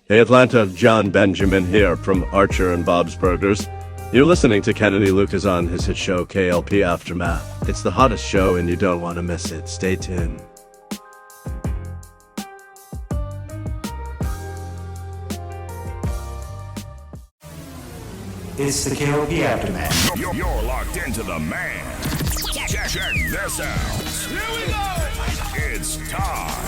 Hey Atlanta, John Benjamin here from Archer and Bob's Burgers. You're listening to Kennedy Lucas on his hit show K.L.P Aftermath. It's the hottest show and you don't want to miss it. Stay tuned. It's the K.L.P Aftermath. You're locked into the man. Check this out. Here we go. It's time.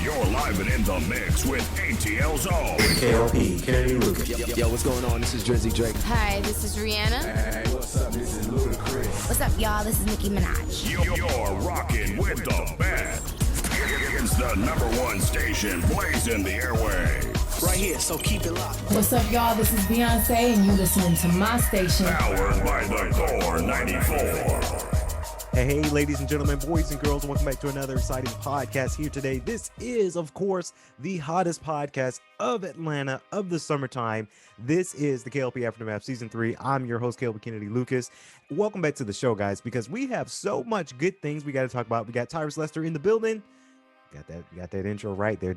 You're live and in the mix with ATL's own K.L.P, Kennedy Lucas. Yo, what's going on? This is Drizzy Drake. Hi, this is Rihanna. Hey, what's up? This is Ludacris. What's up, y'all? This is Nicki Minaj. You're rocking with the best. It's the #1 station blazing the airwaves. Right here, so keep it locked. What's up, y'all? This is Beyonce, and you listening to my station. Powered by the Core 94. Hey, ladies and gentlemen, boys and girls, welcome back to another exciting podcast here today. This is, of course, the hottest podcast of Atlanta of the summertime. This is the K.L.P Aftermath Season 3. I'm your host, K.L.P Kennedy Lucas. Welcome back to the show, guys, because we have so much good things we got to talk about. We got Tyrus Lester in the building. Got that intro right there,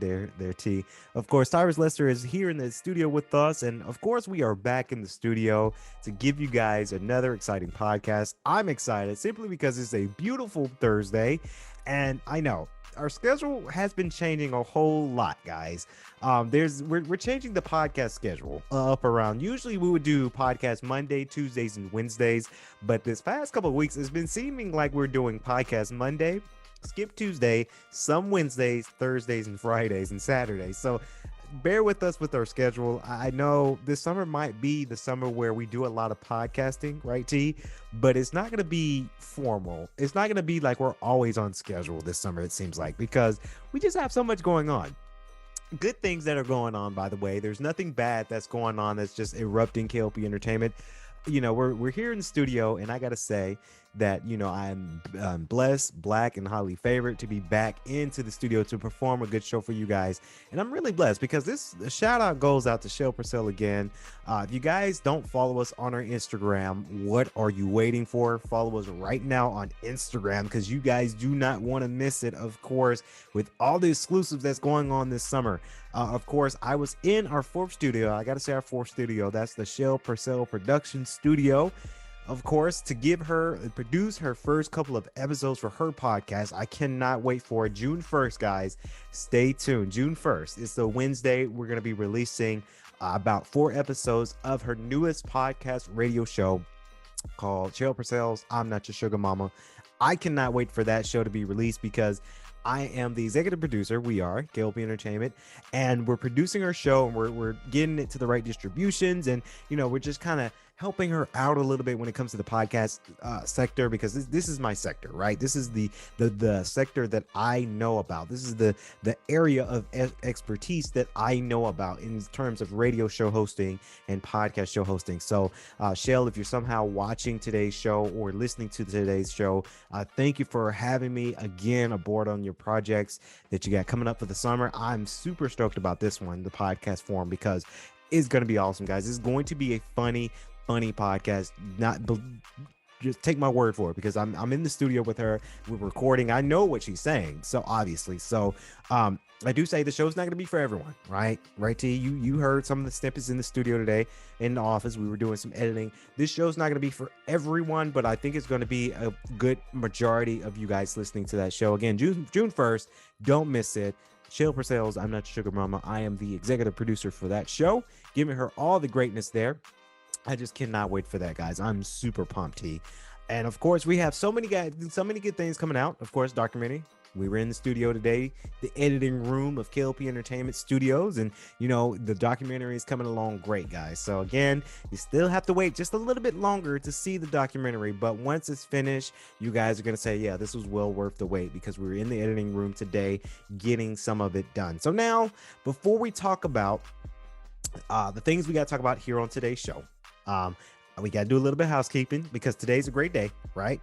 T. Of course, Tyrus Lester is here in the studio with us, and of course, we are back in the studio to give you guys another exciting podcast. I'm excited simply because it's a beautiful Thursday, and I know our schedule has been changing a whole lot, guys. We're changing the podcast schedule up around. Usually, we would do podcast Monday, Tuesdays, and Wednesdays, but this past couple of weeks, it's been seeming like we're doing podcast Monday, skip Tuesday, some Wednesdays, Thursdays, and Fridays, and Saturdays. So bear with us with our schedule. I know this summer might be the summer where we do a lot of podcasting, right, T? But it's not going to be formal. It's not going to be like we're always on schedule this summer, it seems like, because we just have so much going on. Good things that are going on, by the way. There's nothing bad that's going on that's just erupting K.L.P Entertainment. You know, we're here in the studio, and I gotta say that, you know, I'm blessed, black, and highly favored to be back into the studio to perform a good show for you guys. And I'm really blessed because this shout out goes out to Shell Purcell again. If you guys don't follow us on our Instagram, what are you waiting for? Follow us right now on Instagram because you guys do not want to miss it, of course, with all the exclusives that's going on this summer. Of course, I was in our fourth studio. I got to say our fourth studio. That's the Shell Purcell Production Studio. Of course, to produce her first couple of episodes for her podcast. I cannot wait for it. June 1st, guys. Stay tuned. June 1st. It's the Wednesday. We're going to be releasing about 4 episodes of her newest podcast radio show called Shell Purcell's I'm Not Your Sugar Mama. I cannot wait for that show to be released because I am the executive producer. We are K.L.P Entertainment, and we're producing our show, and we're getting it to the right distributions, and you know, we're just kind of helping her out a little bit when it comes to the podcast sector, because this is my sector, right? This is the sector that I know about. This is the area of expertise that I know about in terms of radio show hosting and podcast show hosting. So Shell, if you're somehow watching today's show or listening to today's show, thank you for having me again aboard on your projects that you got coming up for the summer. I'm super stoked about this one, the podcast form, because it's going to be awesome, guys. It's going to be a funny podcast. Just take my word for it, because I'm in the studio with her. We're recording. I know what she's saying, so obviously. So I do say the show's not going to be for everyone, right? Right, T? You heard some of the snippets in the studio today in the office. We were doing some editing. This show's not going to be for everyone, but I think it's going to be a good majority of you guys listening to that show. Again, June 1st. Don't miss it. Shell Purcell's I'm Not Your Sugar Mama. I am the executive producer for that show, giving her all the greatness there. I just cannot wait for that, guys. I'm super pumped, T. And of course, we have so many good things coming out. Of course, documentary. We were in the studio today, the editing room of K.L.P Entertainment Studios, and you know, the documentary is coming along great, guys. So again, you still have to wait just a little bit longer to see the documentary, but once it's finished, you guys are going to say, yeah, this was well worth the wait, because we were in the editing room today getting some of it done. So now, before we talk about the things we got to talk about here on today's show, we got to do a little bit of housekeeping, because today's a great day, right?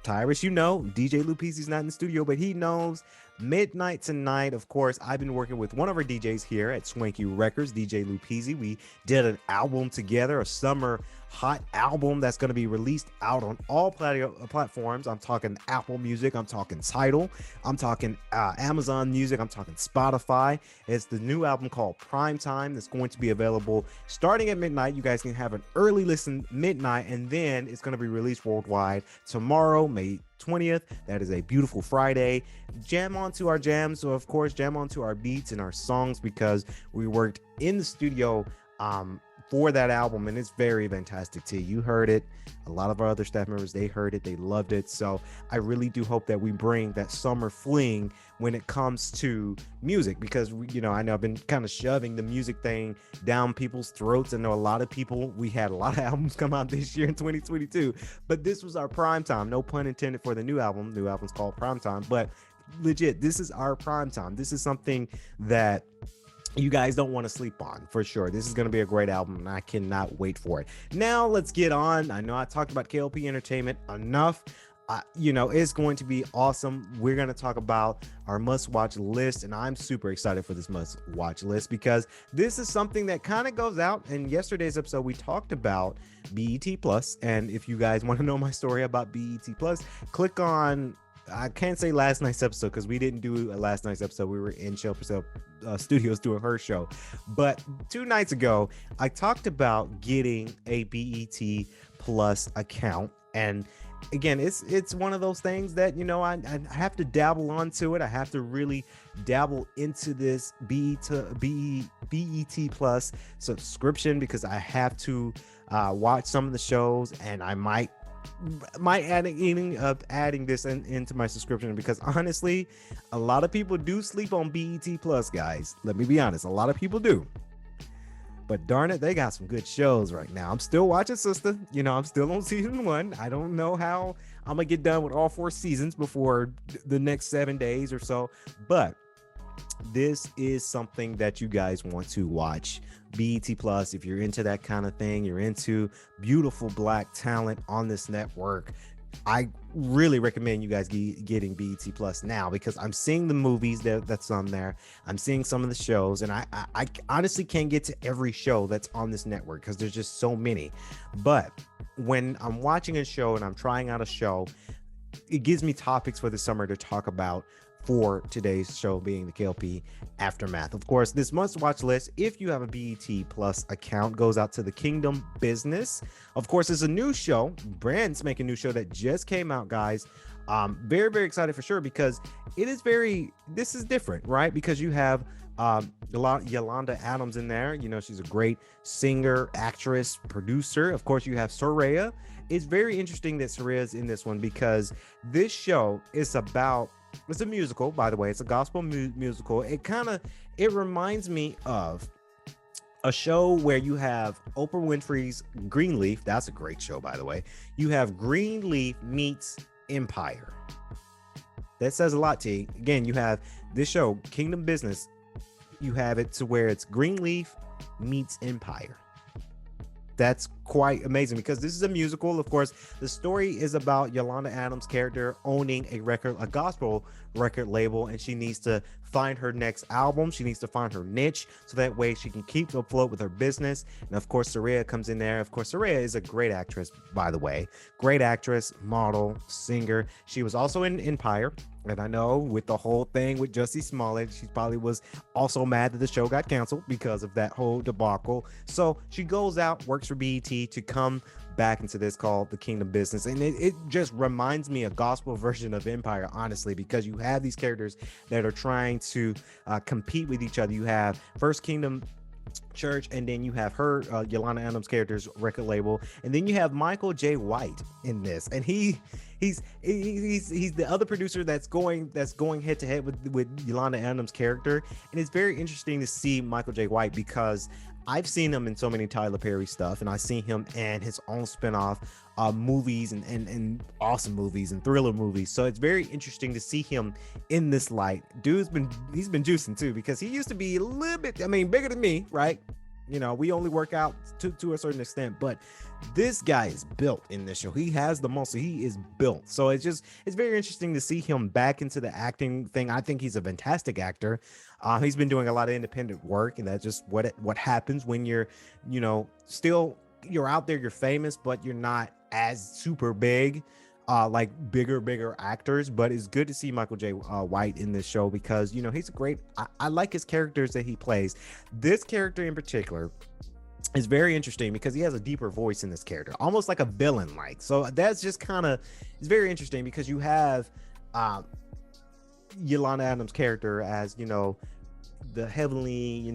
Tyrus, you know, DJ Lupisi's not in the studio, but he knows midnight tonight. Of course, I've been working with one of our DJs here at Swanky Records, DJ Lupizzi. We did an album together, a summer hot album that's going to be released out on all platforms. I'm talking Apple Music, I'm talking Tidal, I'm talking Amazon Music, I'm talking Spotify. It's the new album called Prime Time that's going to be available starting at midnight. You guys can have an early listen midnight, and then it's going to be released worldwide tomorrow, May 20th. That is a beautiful Friday. Jam onto our jams, so of course jam onto our beats and our songs, because we worked in the studio for that album, and it's very fantastic too. You heard it. A lot of our other staff members, they heard it, they loved it. So I really do hope that we bring that summer fling when it comes to music, because I know I've been kind of shoving the music thing down people's throats. I know a lot of people, we had a lot of albums come out this year in 2022, but this was our prime time. No pun intended for the new album. New album's called Prime Time, but legit, this is our prime time. This is something that you guys don't want to sleep on, for sure. This is going to be a great album, and I cannot wait for it. Now let's get on. I know I talked about K.L.P Entertainment enough. It's going to be awesome. We're going to talk about our must-watch list, and I'm super excited for this must-watch list, because this is something that kind of goes out. In yesterday's episode, we talked about BET Plus, and if you guys want to know my story about BET Plus, click on, I can't say last night's episode because we didn't do a last night's episode. We were in K.L.P Studios doing her show. But 2 nights ago, I talked about getting a BET Plus account. And again, it's one of those things that, I have to dabble onto it. I have to really dabble into this BET Plus subscription, because I have to watch some of the shows, and I might adding this into my subscription, because honestly, a lot of people do sleep on BET Plus, guys. Let me be honest, a lot of people do. But darn it, they got some good shows right now. I'm still watching Sister. I'm still on season 1. I don't know how I'm gonna get done with all 4 seasons before the next 7 days or so, but this is something that you guys want to watch. BET Plus, if you're into that kind of thing, you're into beautiful black talent on this network, I really recommend you guys getting BET Plus now, because I'm seeing the movies that's on there. I'm seeing some of the shows, and I honestly can't get to every show that's on this network because there's just so many. But when I'm watching a show and I'm trying out a show, it gives me topics for the summer to talk about for today's show, being the K.L.P Aftermath. Of course, this must-watch list, if you have a BET Plus account, goes out to the Kingdom Business. Of course, it's a new show. Brand's making a new show that just came out, guys. Very, very excited for sure, because this is different, right? Because you have Yolanda Adams in there. She's a great singer, actress, producer. Of course, you have Soraya. It's very interesting that Soraya's in this one, because this show is it's a musical, by the way. It's a gospel musical. It reminds me of a show where you have Oprah Winfrey's Greenleaf. That's a great show, by the way. You have Greenleaf meets Empire. That says a lot to you. Again, you have this show, Kingdom Business. You have it to where it's Greenleaf meets Empire. That's quite amazing, because this is a musical. Of course, the story is about Yolanda Adams' character owning a gospel record label, and she needs to find her next album. She needs to find her niche, so that way she can keep afloat with her business. And of course, Soraya comes in there. Of course, Soraya is a great actress, by the way. Great actress, model, singer. She was also in Empire. And I know with the whole thing with Jussie Smollett, she probably was also mad that the show got canceled because of that whole debacle. So she goes out, works for BET to come back into this called the Kingdom Business. And it just reminds me a gospel version of Empire, honestly, because you have these characters that are trying to compete with each other. You have First Kingdom Church, and then you have her Yolanda Adams' character's record label, and then you have Michael J. White in this, and he's the other producer that's going head to head with Yolanda Adams' character. And it's very interesting to see Michael J. White, because I've seen him in so many Tyler Perry stuff, and I've seen him in his own spinoff movies and awesome movies and thriller movies. So it's very interesting to see him in this light. He's been juicing too, because he used to be a little bit, bigger than me, right? We only work out to a certain extent, but this guy is built in this show. He has the muscle. He is built. So it's very interesting to see him back into the acting thing. I think he's a fantastic actor. He's been doing a lot of independent work, and that's just what happens when you're, still you're out there, you're famous, but you're not as super big. Like bigger actors, but it's good to see Michael J. White in this show because he's a great. I like his characters that he plays. This character in particular is very interesting because he has a deeper voice in this character, almost like a villain like. So that's just it's very interesting because you have Yolanda Adams' character as the heavenly,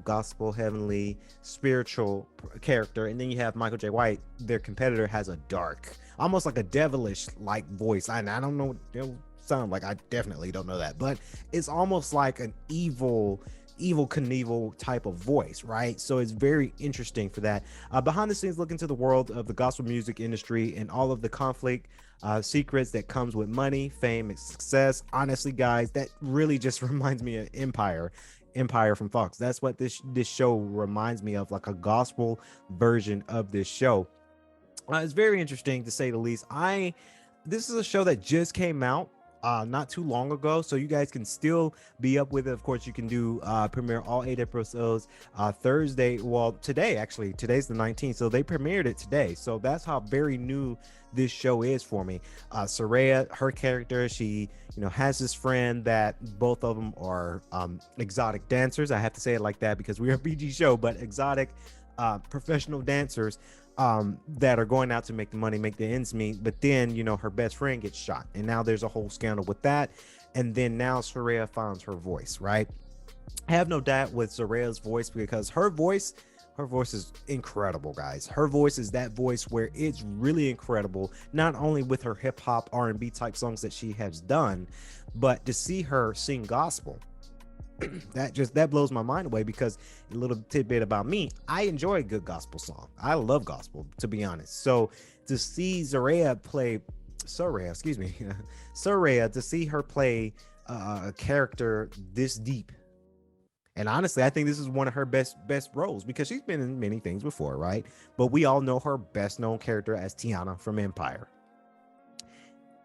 gospel, heavenly, spiritual character, and then you have Michael J. White. Their competitor has a dark, almost like a devilish like voice. I don't know what it'll sound like. I definitely don't know that, but it's almost like an evil Knievel type of voice, right? So it's very interesting for that. Behind the scenes, look into the world of the gospel music industry and all of the conflict, secrets that comes with money, fame, and success. Honestly, guys, that really just reminds me of Empire from Fox. That's what this show reminds me of, like a gospel version of this show. It's very interesting to say the least. This is a show that just came out not too long ago, so you guys can still be up with it. Of course, you can do premiere all 8 episodes Thursday. Well, today's the 19th, so they premiered it today. So that's how very new this show is for me. Soraya, her character, she has this friend that both of them are exotic dancers. I have to say it like that because we're a PG show, but exotic professional dancers that are going out to make the money, make the ends meet. But then her best friend gets shot, and now there's a whole scandal with that. And then now Soraya finds her voice, right? I have no doubt with Soraya's voice because her voice is incredible, guys. Her voice is that voice where it's really incredible, not only with her hip-hop R&B type songs that she has done, but to see her sing gospel, that blows my mind away. Because a little tidbit about me, I enjoy a good gospel song. I love gospel, to be honest. So to see Soraya, to see her play a character this deep, and honestly, I think this is one of her best roles because she's been in many things before, right? But we all know her best known character as Tiana from Empire.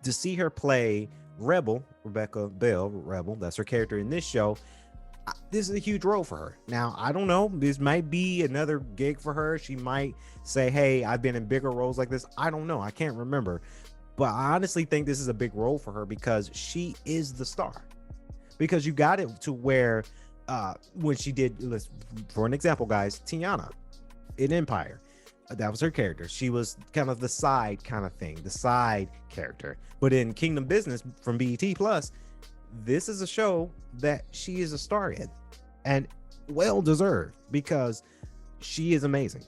To see her play Rebel, Rebecca Bell, Rebel, that's her character in this show. This is a huge role for her. Now, I don't know. This might be another gig for her. She might say, hey, I've been in bigger roles like this. I don't know. I can't remember. But I honestly think this is a big role for her because she is the star. Because you got it to where when she did, for an example, guys, Tiana in Empire, that was her character. She was kind of the side kind of thing, the side character. But in Kingdom Business from BET Plus, this is a show that she is a star in, and well deserved because she is amazing,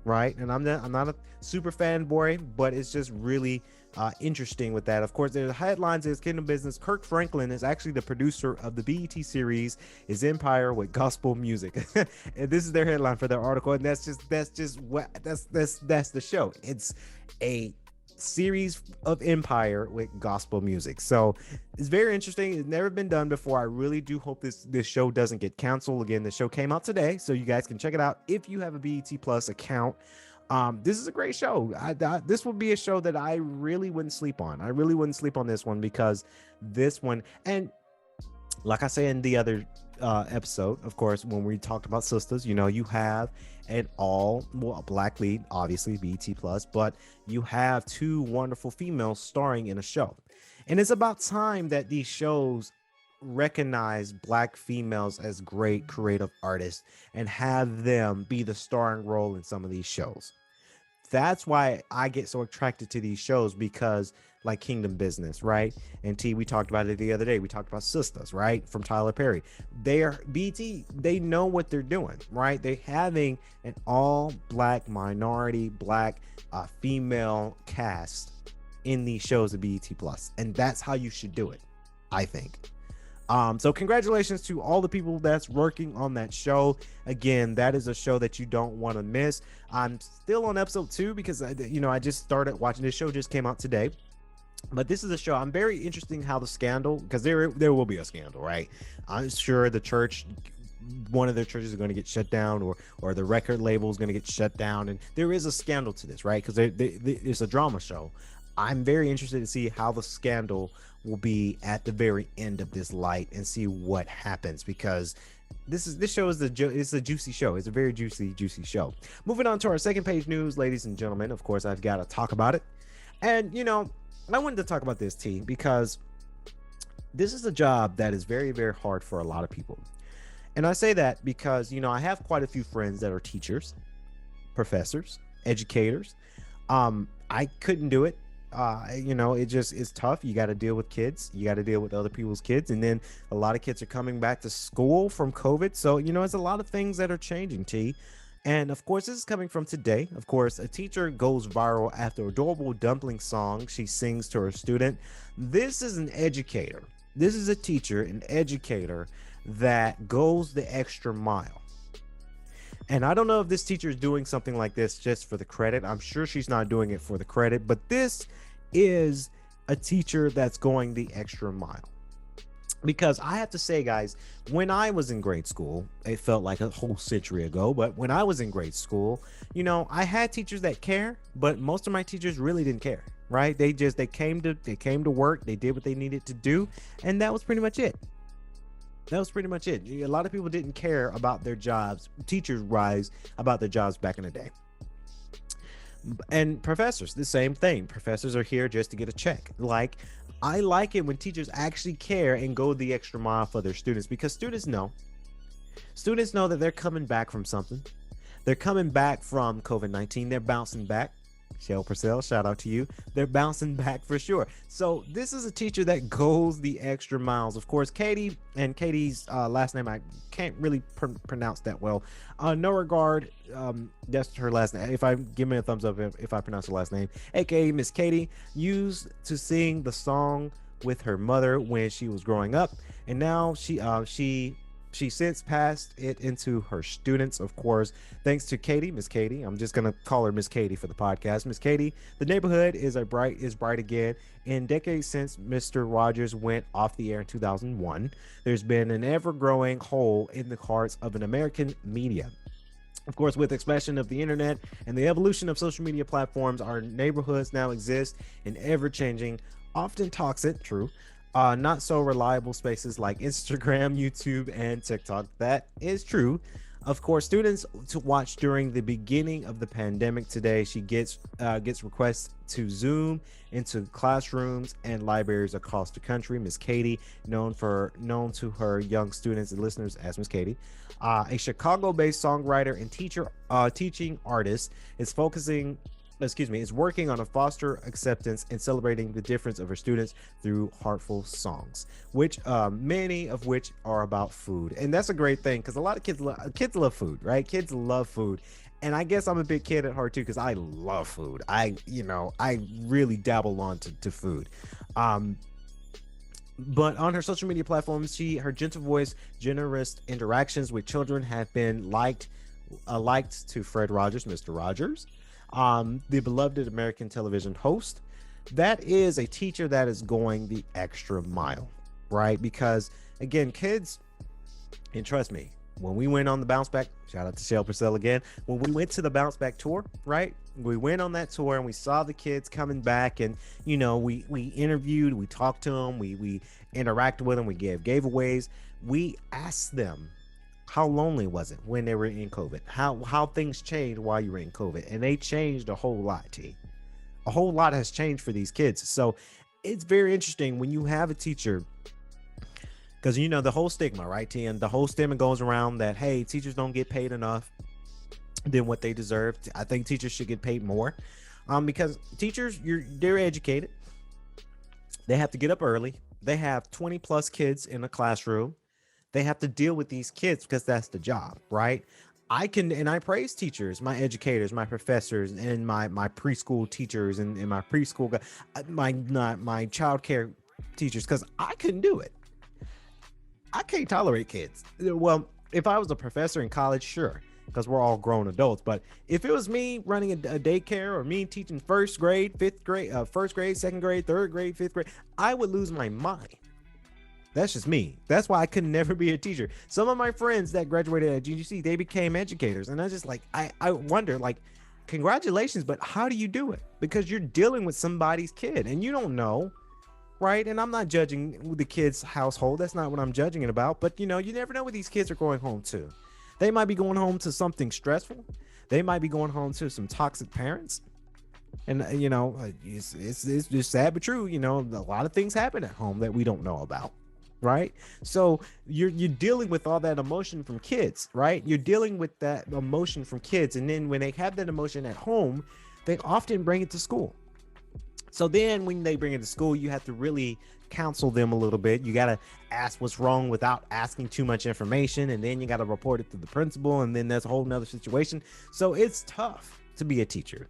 right? And I'm not a super fanboy, but it's just really interesting with that. Of course, there's headlines is Kingdom Business. Kirk Franklin is actually the producer of the BET series is Empire with gospel music. And this is their headline for their article, and that's the show. It's a series of Empire with gospel music. So it's very interesting. It's never been done before. I really do hope this show doesn't get canceled. Again, the show came out today, so you guys can check it out if you have a BET Plus account. This is a great show. This would be a show that I really wouldn't sleep on. I really wouldn't sleep on this one because this one, and like I said in the other episode, of course, when we talked about sisters, you have an black lead, obviously BET Plus, but you have 2 wonderful females starring in a show. And it's about time that these shows recognize black females as great creative artists and have them be the starring role in some of these shows. That's why I get so attracted to these shows, because like Kingdom Business, right? And we talked about it the other day. We talked about Sisters, right? From Tyler Perry. BT, they know what they're doing, right? They're having an all black minority, black female cast in these shows of BET Plus. And that's how you should do it, I think. So congratulations to all the people that's working on that show. Again, that is a show that you don't want to miss. I'm still on episode 2 because I just started watching. This show just came out today. But this is a show. I'm very interested in how the scandal, because there will be a scandal, right? I'm sure the church one of their churches is going to get shut down, or the record label is going to get shut down. And there is a scandal to this, right? Because it's a drama show. I'm very interested to see how the scandal will be at the very end of this light and see what happens, because this show is it's a juicy show. It's a very juicy show. Moving on to our second page news, ladies and gentlemen. Of course, I've got to talk about it. And I wanted to talk about this, T, because this is a job that is very, very hard for a lot of people. And I say that because, I have quite a few friends that are teachers, professors, educators. I couldn't do it. It's tough. You got to deal with kids. You got to deal with other people's kids. And then a lot of kids are coming back to school from COVID. So, it's a lot of things that are changing, T. And of course, this is coming from today. Of course, a teacher goes viral after adorable dumpling song she sings to her student. This is an educator. This is a teacher, an educator that goes the extra mile. And I don't know if this teacher is doing something like this just for the credit. I'm sure she's not doing it for the credit, but this is a teacher that's going the extra mile. Because I have to say, guys, when I was in grade school, it felt like a whole century ago, but when I was in grade school, I had teachers that care, but most of my teachers really didn't care, right? They came to work, they did what they needed to do, and that was pretty much it. That was pretty much it. A lot of people didn't care about their jobs, teachers rise about their jobs back in the day. And professors, the same thing. Professors are here just to get a check. I like it when teachers actually care and go the extra mile for their students, because students know that they're coming back from something. They're coming back from COVID-19. They're bouncing back. Shell Purcell, shout out to you. They're bouncing back for sure. So this is a teacher that goes the extra miles. Of course, Katie, and Katie's last name I can't really pronounce that well. No regard, that's her last name. Give me a thumbs up if I pronounce her last name. AKA Miss Katie used to sing the song with her mother when she was growing up, and now she since passed it into her students, of course, thanks to Katie, Miss Katie. I'm just gonna call her Miss Katie for the podcast. Miss Katie, the neighborhood is bright again. In decades since Mr. Rogers went off the air in 2001, there's been an ever-growing hole in the hearts of an American media. Of course, with the expansion of the internet and the evolution of social media platforms, our neighborhoods now exist in ever-changing, often toxic, not so reliable spaces like Instagram, YouTube, and TikTok. That is true. Of course, students to watch during the beginning of the pandemic today, she gets requests to Zoom into classrooms and libraries across the country. Miss Katie, known to her young students and listeners as Miss Katie, a Chicago-based songwriter and teaching artist, is working on a foster acceptance and celebrating the difference of her students through heartful songs, which many of which are about food. And that's a great thing, because a lot of kids love food, right? Kids love food. And I guess I'm a big kid at heart too, because I love food. I really dabble on to food. But on her social media platforms, her gentle voice, generous interactions with children have been liked to Fred Rogers, Mr. Rogers, the beloved American television host. That is a teacher that is going the extra mile, right? Because again, kids, and trust me, when we went on the bounce back, shout out to Shell Purcell again, when we went to the bounce back tour, right? We went on that tour and we saw the kids coming back, and we interviewed, we talked to them, we interacted with them, we gave giveaways. We asked them, how lonely was it when they were in COVID? How things changed while you were in COVID? And they changed a whole lot, T. A whole lot has changed for these kids. So it's very interesting when you have a teacher, because the whole stigma, right, T? And the whole stigma goes around that, hey, teachers don't get paid enough than what they deserve. I think teachers should get paid more, because teachers, they're educated. They have to get up early. They have 20 plus kids in a classroom. They have to deal with these kids because that's the job, right? I praise teachers, my educators, my professors, and my preschool teachers and my preschool, my child care teachers, because I couldn't do it. I can't tolerate kids. Well, if I was a professor in college, sure, because we're all grown adults. But if it was me running a daycare, or me teaching first grade, second grade, third grade, fifth grade, I would lose my mind. That's just me. That's why I could never be a teacher. Some of my friends that graduated at GGC, they became educators. And I just like, I wonder, like, congratulations, but how do you do it? Because you're dealing with somebody's kid and you don't know, right? And I'm not judging the kid's household. That's not what I'm judging it about. But, you know, you never know what these kids are going home to. They might be going home to something stressful. They might be going home to some toxic parents. And, you know, it's just sad but true. You know, a lot of things happen at home that we don't know about. Right. So you're dealing with all that emotion from kids, right? You're dealing with that emotion from kids. And then when they have that emotion at home, they often bring it to school. So then when they bring it to school, you have to really counsel them a little bit. You got to ask what's wrong without asking too much information. And then you got to report it to the principal. And then there's a whole nother situation. So it's tough to be a teacher.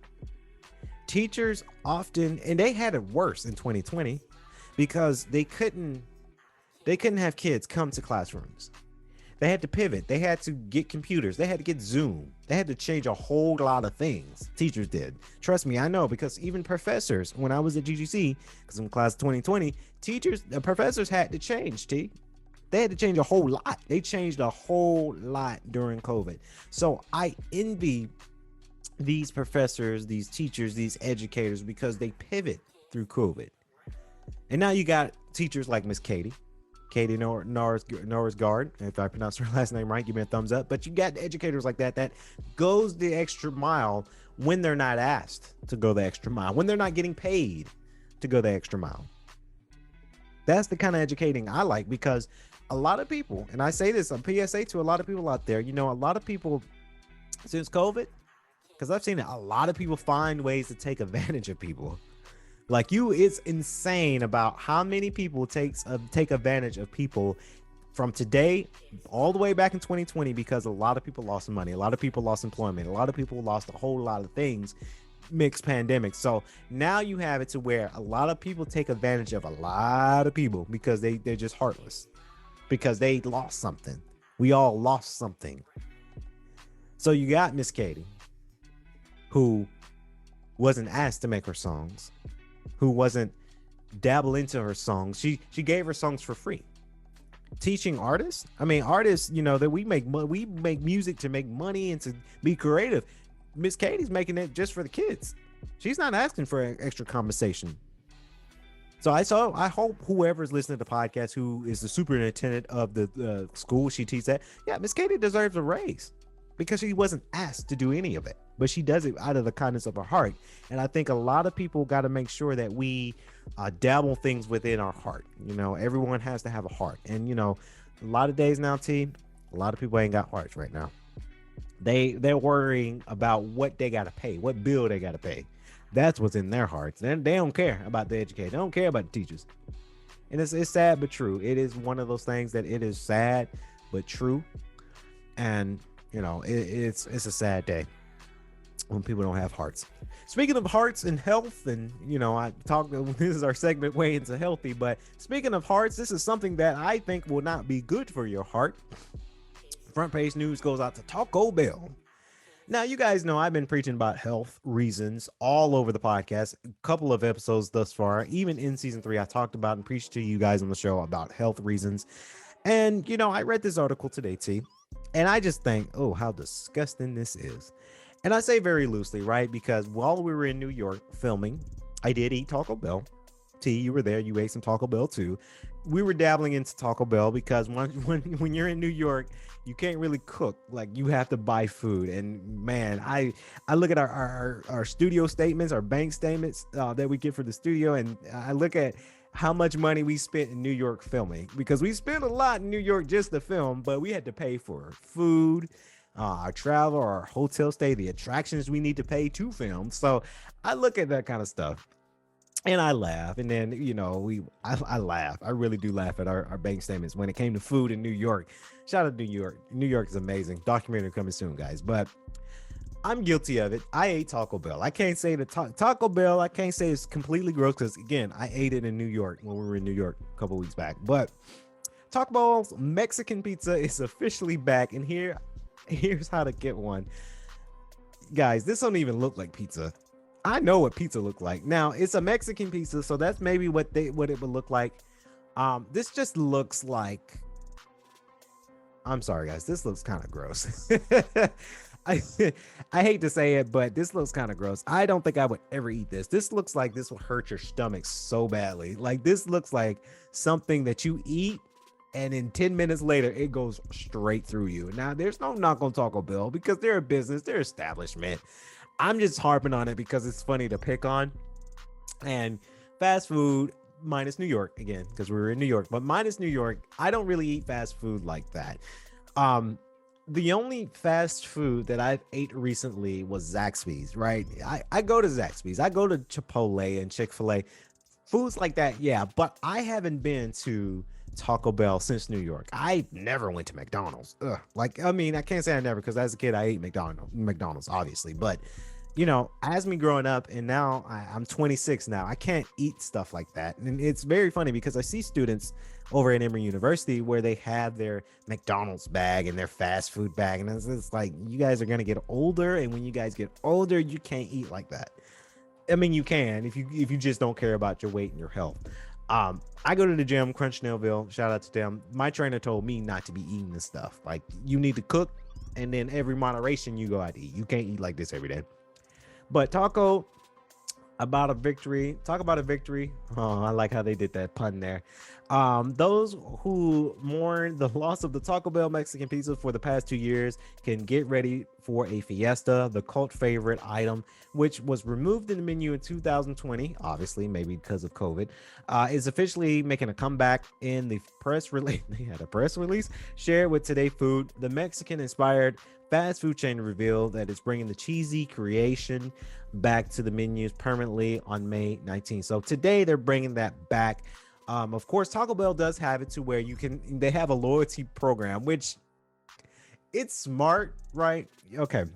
Teachers often, and they had it worse in 2020 because they couldn't have kids come to classrooms. They had to pivot. They had to get computers. They had to get Zoom. They had to change a whole lot of things. Teachers did. Trust me, I know, because even professors, when I was at GGC, because I'm class of 2020, professors had to change, They had to change a whole lot. They changed a whole lot during COVID. So I envy these professors, these teachers, these educators, because they pivot through COVID. And now you got teachers like Miss Katie Norris Guard. If I pronounce her last name right, give me a thumbs up. But you got educators like that goes the extra mile when they're not asked to go the extra mile, when they're not getting paid to go the extra mile. That's the kind of educating I like, because a lot of people, and I say this on PSA to a lot of people out there, you know, a lot of people since COVID, because I've seen a lot of people find ways to take advantage of people. Like it's insane about how many people take advantage of people from today all the way back in 2020, because a lot of people lost money. A lot of people lost employment. A lot of people lost a whole lot of things, mixed pandemic. So now you have it to where a lot of people take advantage of a lot of people because they're just heartless, because they lost something. We all lost something. So you got Miss Katie, who wasn't asked to make her songs, who wasn't dabble into her songs. She gave her songs for free. Teaching artists, you know, that we make music to make money and to be creative. Miss Katie's making it just for the kids. She's not asking for extra compensation. So I hope whoever's listening to the podcast, who is the superintendent of the school she teaches at, yeah, Miss Katie deserves a raise, because she wasn't asked to do any of it, but she does it out of the kindness of her heart. And I think a lot of people got to make sure that we dabble things within our heart. You know, everyone has to have a heart. And, you know, a lot of days now, a lot of people ain't got hearts right now. They're worrying about what they got to pay, what bill they got to pay. That's what's in their hearts. And they don't care about the educator. They don't care about the teachers. And it's sad, but true. It is one of those things that it is sad, but true. And, you know, it's a sad day when people don't have hearts. Speaking of hearts and health, and, you know, this is our segment way into healthy, but speaking of hearts, this is something that I think will not be good for your heart. Front page news goes out to Taco Bell. Now, you guys know I've been preaching about health reasons all over the podcast, a couple of episodes thus far. Even in season 3, I talked about and preached to you guys on the show about health reasons. And, you know, I read this article today, and I just think, oh, how disgusting this is. And I say very loosely, right? Because while we were in New York filming, I did eat Taco Bell. You were there. You ate some Taco Bell too. We were dabbling into Taco Bell because when you're in New York, you can't really cook. Like, you have to buy food. And man, I look at our studio statements, our bank statements that we get for the studio, and I look at how much money we spent in New York filming, because we spent a lot in New York just to film, but we had to pay for food, our travel, our hotel stay, the attractions we need to pay to film. So I look at that kind of stuff and I laugh. And then, you know, I laugh. I really do laugh at our bank statements when it came to food in New York. Shout out to New York. New York is amazing. Documentary coming soon, guys. But I'm guilty of it. I ate Taco Bell. I can't say Taco Bell, I can't say it's completely gross, because again, I ate it in New York when we were in New York a couple weeks back. But Taco Bell's Mexican pizza is officially back, and here's how to get one. Guys, this don't even look like pizza. I know what pizza look like. Now, it's a Mexican pizza, so that's maybe what it would look like. This just looks like, I'm sorry guys, this looks kind of gross. I I hate to say it, but this looks kind of gross. I don't think I would ever eat this. This looks like this will hurt your stomach so badly. Like this looks like something that you eat and in 10 minutes later it goes straight through you. Now there's no knock on Taco Bell because they're a business, they're establishment. I'm just harping on it because it's funny to pick on. And fast food minus New York again, because we were in New York, but minus New York, I don't really eat fast food like that. The only fast food that I've ate recently was Zaxby's, right? I go to Zaxby's, I go to Chipotle and Chick-fil-A, foods like that, yeah, but I haven't been to Taco Bell since New York. I never went to McDonald's. Ugh. Like, I mean, I can't say I never, because as a kid I ate McDonald's obviously, but you know, as me growing up, and now I'm 26 now, I can't eat stuff like that. And it's very funny because I see students over at Emory University where they have their McDonald's bag and their fast food bag, and it's like, you guys are gonna get older, and when you guys get older, you can't eat like that. I mean, you can if you just don't care about your weight and your health. I go to the gym, Crunch Nailville, shout out to them. My trainer told me not to be eating this stuff. Like, you need to cook, and then every moderation you go out to eat. You can't eat like this every day. But talk about a victory. Oh, I like how they did that pun there. Those who mourn the loss of the Taco Bell Mexican pizza for the past 2 years can get ready for a fiesta, the cult favorite item, which was removed in the menu in 2020, obviously, maybe because of COVID, is officially making a comeback. In the press release, they had a press release shared with Today Food. The Mexican-inspired fast food chain revealed that it's bringing the cheesy creation back to the menus permanently on May 19th. So today they're bringing that back. Of course, Taco Bell does have it to where they have a loyalty program, which it's smart, right? Okay.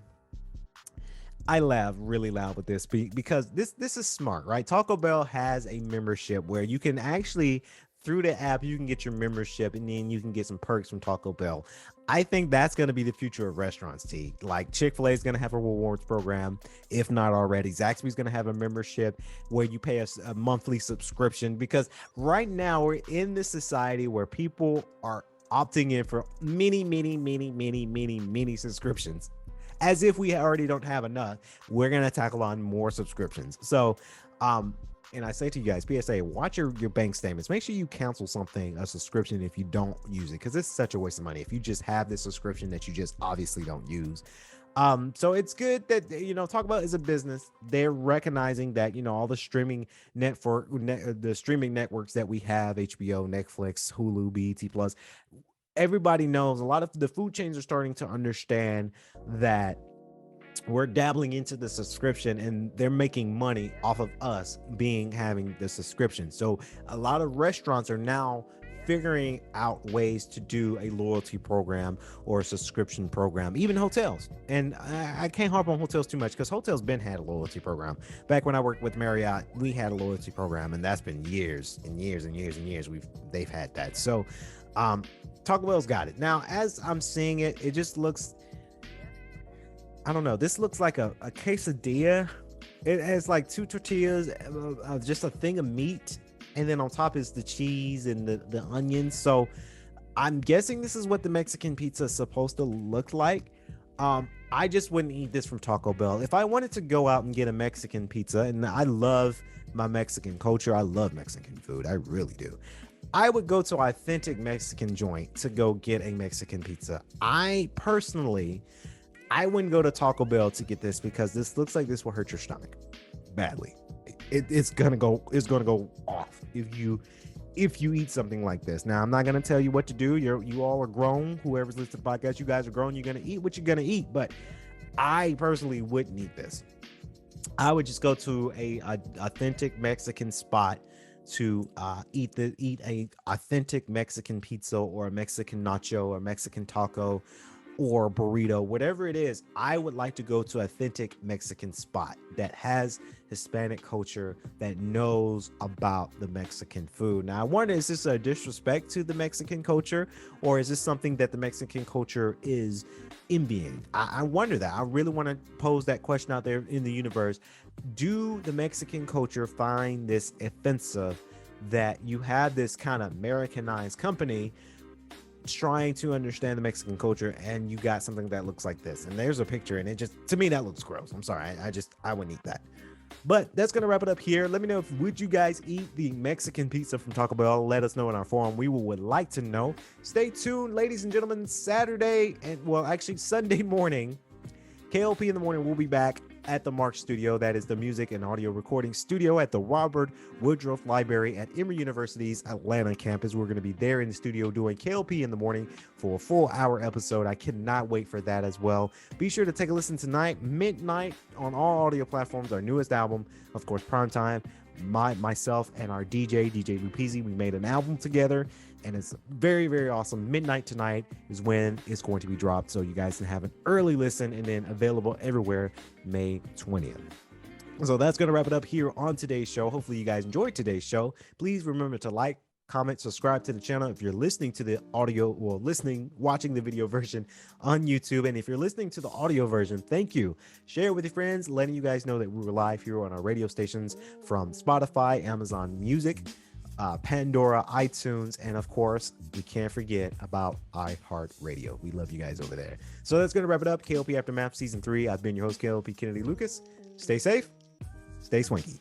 I laugh really loud with this because this is smart, right? Taco Bell has a membership where you can actually, through the app, you can get your membership and then you can get some perks from Taco Bell. I think that's going to be the future of restaurants, T. Like Chick-fil-A is going to have a rewards program, if not already. Zaxby's going to have a membership where you pay a monthly subscription, because right now we're in this society where people are opting in for many subscriptions. As if we already don't have enough, we're going to tackle on more subscriptions. So, and I say to you guys, PSA, watch your bank statements. Make sure you cancel a subscription if you don't use it, because it's such a waste of money if you just have this subscription that you just obviously don't use. So it's good that, Talk About is a business. They're recognizing that, all the streaming the streaming networks that we have, HBO, Netflix, Hulu, BET Plus, everybody knows, a lot of the food chains are starting to understand that we're dabbling into the subscription and they're making money off of us having the subscription. So a lot of restaurants are now figuring out ways to do a loyalty program or a subscription program, even hotels. And I can't harp on hotels too much because hotels had a loyalty program. Back when I worked with Marriott, we had a loyalty program, and that's been years and years and years and years they've had that. So Taco Bell's got it. Now, as I'm seeing it, it just looks, I don't know. This looks like a quesadilla. It has like 2 tortillas, just a thing of meat, and then on top is the cheese and the onions. So I'm guessing this is what the Mexican pizza is supposed to look like. I just wouldn't eat this from Taco Bell. If I wanted to go out and get a Mexican pizza, and I love my Mexican culture, I love Mexican food, I really do, I would go to an authentic Mexican joint to go get a Mexican pizza. I wouldn't go to Taco Bell to get this because this looks like this will hurt your stomach badly. It's gonna go off if you eat something like this. Now, I'm not gonna tell you what to do. You all are grown. Whoever's listening to the podcast, you guys are grown. You're gonna eat what you're gonna eat. But I personally wouldn't eat this. I would just go to a authentic Mexican spot to eat a authentic Mexican pizza or a Mexican nacho or Mexican taco or burrito, whatever it is. I would like to go to an authentic Mexican spot that has Hispanic culture, that knows about the Mexican food. Now, I wonder, is this a disrespect to the Mexican culture, or is this something that the Mexican culture is envying? I wonder that. I really want to pose that question out there in the universe. Do the Mexican culture find this offensive that you have this kind of Americanized company trying to understand the Mexican culture, and you got something that looks like this. And there's a picture, and it just, to me, that looks gross. I'm sorry. I wouldn't eat that. But that's going to wrap it up here. Let me know, would you guys eat the Mexican pizza from Taco Bell? Let us know in our forum. We would like to know. Stay tuned, ladies and gentlemen. Saturday, and well, actually Sunday morning, K.L.P in the morning will be back at the Mark Studio. That is the music and audio recording studio at the Robert Woodruff Library at Emory University's Atlanta campus. We're going to be there in the studio doing K.L.P in the morning for a full hour episode. I cannot wait for that as well. Be sure to take a listen tonight, midnight, on all audio platforms. Our newest album, of course, Primetime. Myself and our DJ Lupizzi, we made an album together, and it's very, very awesome. Midnight tonight is when it's going to be dropped, so you guys can have an early listen, and then available everywhere May 20th. So that's going to wrap it up here on today's show. Hopefully you guys enjoyed today's show. Please remember to like, comment, subscribe to the channel if you're listening to the audio, or watching the video version on YouTube. And if you're listening to the audio version, thank you. Share it with your friends, letting you guys know that we were live here on our radio stations from Spotify, Amazon Music, Pandora, iTunes, and of course, we can't forget about iHeartRadio. We love you guys over there. So that's going to wrap it up. K.L.P Aftermath Season 3. I've been your host, K.L.P Kennedy Lucas. Stay safe. Stay swanky.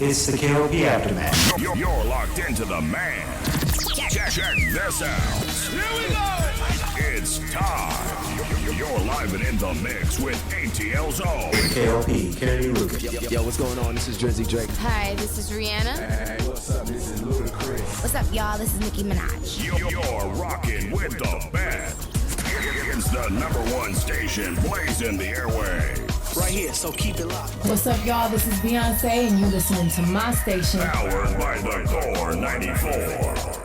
It's the K.L.P Aftermath. You're locked into the man. Check this out. Here we go. It's time. You're live and in the mix with ATL Zone. K.L.P Kennedy Lucas. Yo, what's going on? This is Drizzy Drake. Hi, this is Rihanna. Hey, what's up? This is Ludacris. What's up, y'all? This is Nicki Minaj. You're rocking with the best. It's the #1 station blazing the airwaves. Right here, so keep it locked. What's up, y'all? This is Beyonce, and you listening to my station. Powered by the Core 94.